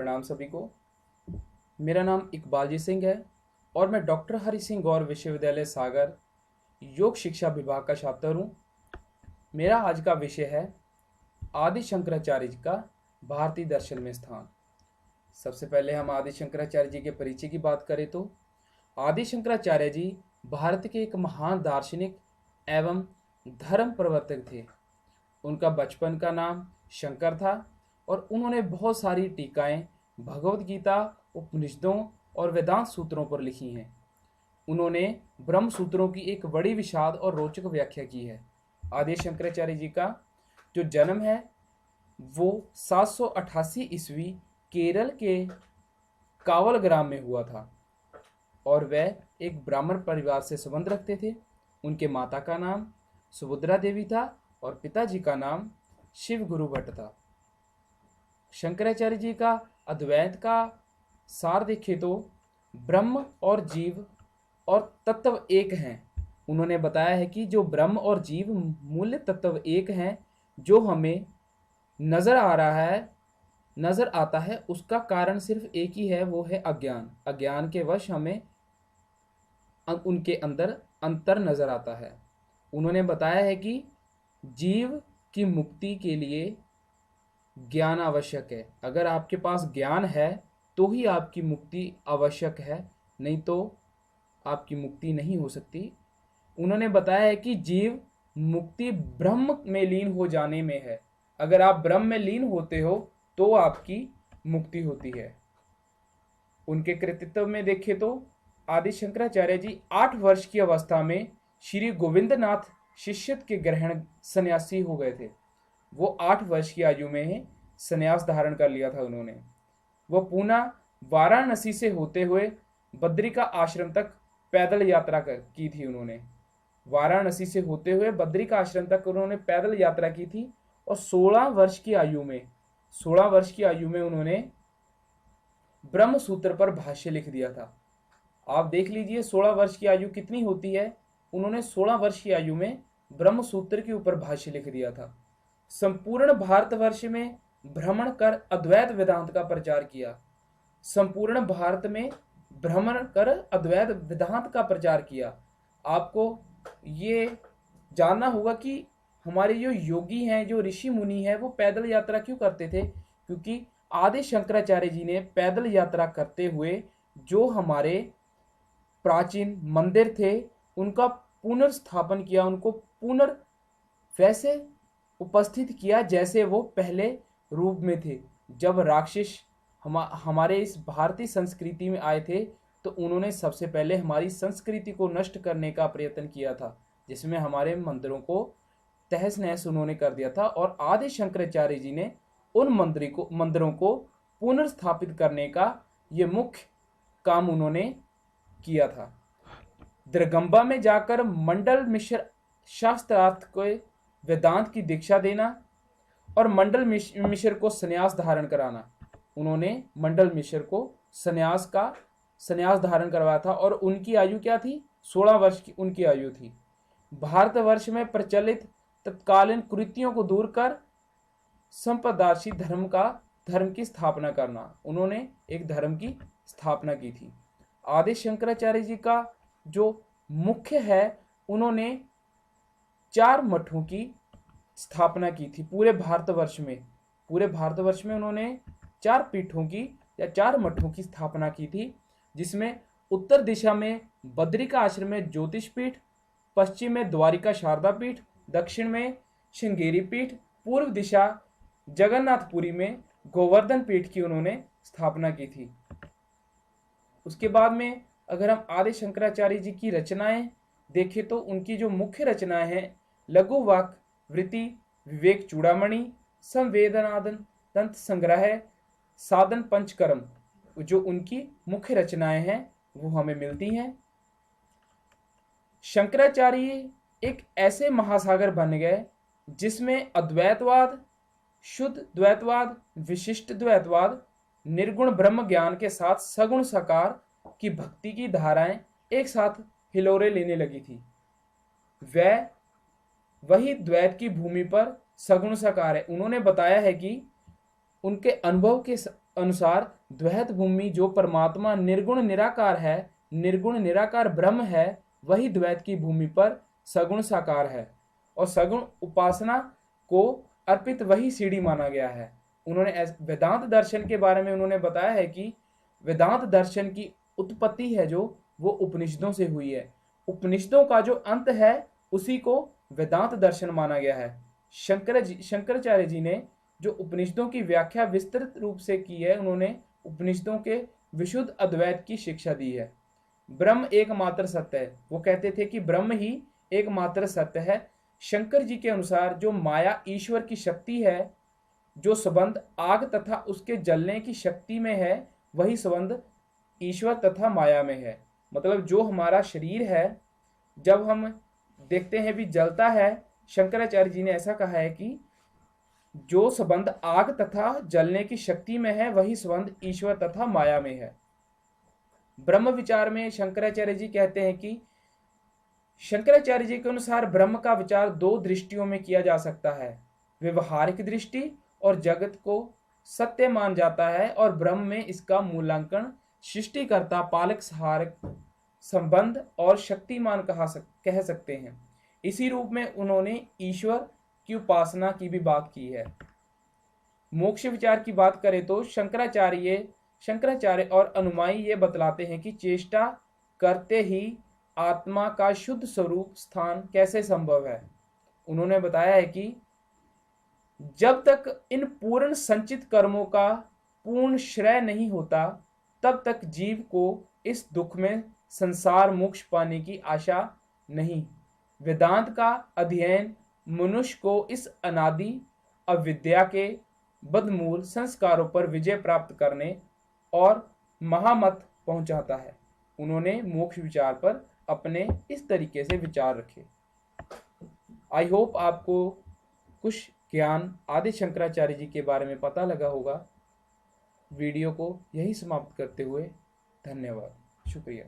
प्रणाम सभी को। मेरा नाम इकबालजी सिंह है और मैं डॉक्टर हरि सिंह गौर विश्वविद्यालय सागर योग शिक्षा विभाग का छात्र हूँ। मेरा आज का विषय है आदि शंकराचार्य जी का भारतीय दर्शन में स्थान। सबसे पहले हम आदि शंकराचार्य जी के परिचय की बात करें तो आदि शंकराचार्य जी भारत के एक महान दार्शनिक एवं धर्म प्रवर्तक थे। उनका बचपन का नाम शंकर था और उन्होंने बहुत सारी टीकाएं भगवत गीता, उपनिषदों और वेदांत सूत्रों पर लिखी हैं। उन्होंने ब्रह्म सूत्रों की एक बड़ी विशाल और रोचक व्याख्या की है। आदि शंकराचार्य जी का जो जन्म है वो 788 ईस्वी केरल के कावल ग्राम में हुआ था और वह एक ब्राह्मण परिवार से संबंध रखते थे। उनके माता का नाम सुभद्रा देवी था और पिताजी का नाम शिव गुरु भट्ट था। शंकराचार्य जी का अद्वैत का सार देखें तो ब्रह्म और जीव और तत्व एक हैं। उन्होंने बताया है कि जो ब्रह्म और जीव मूल्य तत्व एक हैं, जो हमें नजर आता है उसका कारण सिर्फ एक ही है, वो है अज्ञान। अज्ञान के वश हमें उनके अंदर अंतर नजर आता है। उन्होंने बताया है कि जीव की मुक्ति के लिए ज्ञान आवश्यक है। अगर आपके पास ज्ञान है तो ही आपकी मुक्ति आवश्यक है, नहीं तो आपकी मुक्ति नहीं हो सकती। उन्होंने बताया है कि जीव मुक्ति ब्रह्म में लीन हो जाने में है। अगर आप ब्रह्म में लीन होते हो तो आपकी मुक्ति होती है। उनके कृतित्व में देखें तो आदि शंकराचार्य जी 8 वर्ष की अवस्था में श्री गोविंदनाथ शिष्यत्व के ग्रहण सन्यासी हो गए थे। वो 8 वर्ष की आयु में ही संन्यास धारण कर लिया था उन्होंने। वो पूना वाराणसी से होते हुए बद्रिका आश्रम तक पैदल यात्रा की थी उन्होंने। वाराणसी से होते हुए बद्रिका आश्रम तक उन्होंने पैदल यात्रा की थी और 16 वर्ष की आयु में उन्होंने ब्रह्म सूत्र पर भाष्य लिख दिया था। आप देख लीजिए 16 वर्ष की आयु कितनी होती है। उन्होंने 16 वर्ष की आयु में ब्रह्म सूत्र के ऊपर भाष्य लिख दिया था। संपूर्ण भारतवर्ष में भ्रमण कर अद्वैत वेदांत का प्रचार किया। संपूर्ण भारत में भ्रमण कर अद्वैत वेदांत का प्रचार किया। आपको ये जानना होगा कि हमारे जो योगी हैं, जो ऋषि मुनि हैं, वो पैदल यात्रा क्यों करते थे? क्योंकि आदि शंकराचार्य जी ने पैदल यात्रा करते हुए जो हमारे प्राचीन मंदिर थे उनका पुनर्स्थापन किया, उनको वैसे उपस्थित किया जैसे वो पहले रूप में थे। जब राक्षस हमारे इस भारतीय संस्कृति में आए थे तो उन्होंने सबसे पहले हमारी संस्कृति को नष्ट करने का प्रयत्न किया था, जिसमें हमारे मंदिरों को तहस नहस उन्होंने कर दिया था। और आदि शंकराचार्य जी ने उन मंदिरों को पुनर्स्थापित करने का ये मुख्य काम उन्होंने किया था। दरगंबा में जाकर मंडल मिश्र शास्त्रार्थ को वेदांत की दीक्षा देना और मंडल मिश्र को संन्यास धारण कराना। उन्होंने मंडल मिश्र को संन्यास धारण करवाया था और उनकी आयु क्या थी? 16 वर्ष की उनकी आयु थी। भारतवर्ष में प्रचलित तत्कालीन कुरीतियों को दूर कर संप्रदायी धर्म की स्थापना करना। उन्होंने एक धर्म की स्थापना की थी। आदि शंकराचार्य जी का जो मुख्य है, उन्होंने 4 मठों की स्थापना की थी पूरे भारतवर्ष में उन्होंने 4 पीठों की या 4 मठों की स्थापना की थी, जिसमें उत्तर दिशा में बद्रिका आश्रम में ज्योतिष पीठ, पश्चिम में द्वारिका शारदा पीठ, दक्षिण में श्रृंगेरी पीठ, पूर्व दिशा जगन्नाथपुरी में गोवर्धन पीठ की उन्होंने स्थापना की थी। उसके बाद में अगर हम आदि शंकराचार्य जी की रचनाएं देखें तो उनकी जो मुख्य रचनाएं हैं, लघु वाक वृत्ति, विवेक चूड़ामणि, संवेदनादन तंत्र संग्रह, साधन पंचकर्म, जो उनकी मुख्य रचनाएं हैं वो हमें मिलती हैं। शंकराचार्य एक ऐसे महासागर बन गए जिसमें अद्वैतवाद, शुद्ध द्वैतवाद, विशिष्ट द्वैतवाद, निर्गुण ब्रह्म ज्ञान के साथ सगुण साकार की भक्ति की धाराएं एक साथ हिलोरे लेने लगी थी। वही द्वैत की भूमि पर सगुण साकार है। उन्होंने बताया है कि उनके अनुसार द्वैत भूमि जो परमात्मा निर्गुण निराकार है, निर्गुण निराकार ब्रह्म है, वही द्वैत की भूमि पर सगुण साकार है और सगुण उपासना को अर्पित वही सीढ़ी माना गया है। उन्होंने वेदांत दर्शन के बारे में उन्होंने बताया है कि वेदांत दर्शन की उत्पत्ति है जो वो उपनिषदों से हुई है। उपनिषदों का जो अंत है उसी को वेदांत दर्शन माना गया है। शंकराचार्य जी ने जो उपनिषदों की व्याख्या विस्तृत रूप से की है, उन्होंने उपनिषदों के विशुद्ध अद्वैत की शिक्षा दी है। ब्रह्म एकमात्र सत्य है, वो कहते थे कि ब्रह्म ही एकमात्र सत्य है। शंकर जी के अनुसार जो माया ईश्वर की शक्ति है, जो संबंध आग तथा उसके जलने की शक्ति में है, वही संबंध ईश्वर तथा माया में है। मतलब जो हमारा शरीर है, जब हम देखते हैं भी जलता है, शंकराचार्य जी ने ऐसा कहा है कि जो संबंध आग तथा जलने की शक्ति में है, वही संबंध ईश्वर तथा माया में है। ब्रह्म विचार में शंकराचार्य जी कहते हैं कि शंकराचार्य जी के अनुसार ब्रह्म का विचार दो दृष्टियों में किया जा सकता है, व्यवहारिक दृष्टि और जगत को सत्य मान जाता है, और ब्रह्म में इसका मूल्यांकन सृष्टिकर्ता पालक सहारक संबंध और शक्तिमान कह सकते हैं। इसी रूप में उन्होंने ईश्वर की उपासना की भी बात की है। मोक्ष विचार की बात करें तो शंकराचार्य और अनुयायी ये बतलाते हैं कि चेष्टा करते ही आत्मा का शुद्ध स्वरूप स्थान कैसे संभव है। उन्होंने बताया है कि जब तक इन पूर्ण संचित कर्मों का पूर्ण श्रेय नहीं होता, तब तक जीव को इस दुख में संसार मोक्ष पाने की आशा नहीं। वेदांत का अध्ययन मनुष्य को इस अनादि अविद्या के बदमूल संस्कारों पर विजय प्राप्त करने और महामत पहुंचाता है। उन्होंने मोक्ष विचार पर अपने इस तरीके से विचार रखे। आई होप आपको कुछ ज्ञान आदि शंकराचार्य जी के बारे में पता लगा होगा। वीडियो को यही समाप्त करते हुए धन्यवाद, शुक्रिया।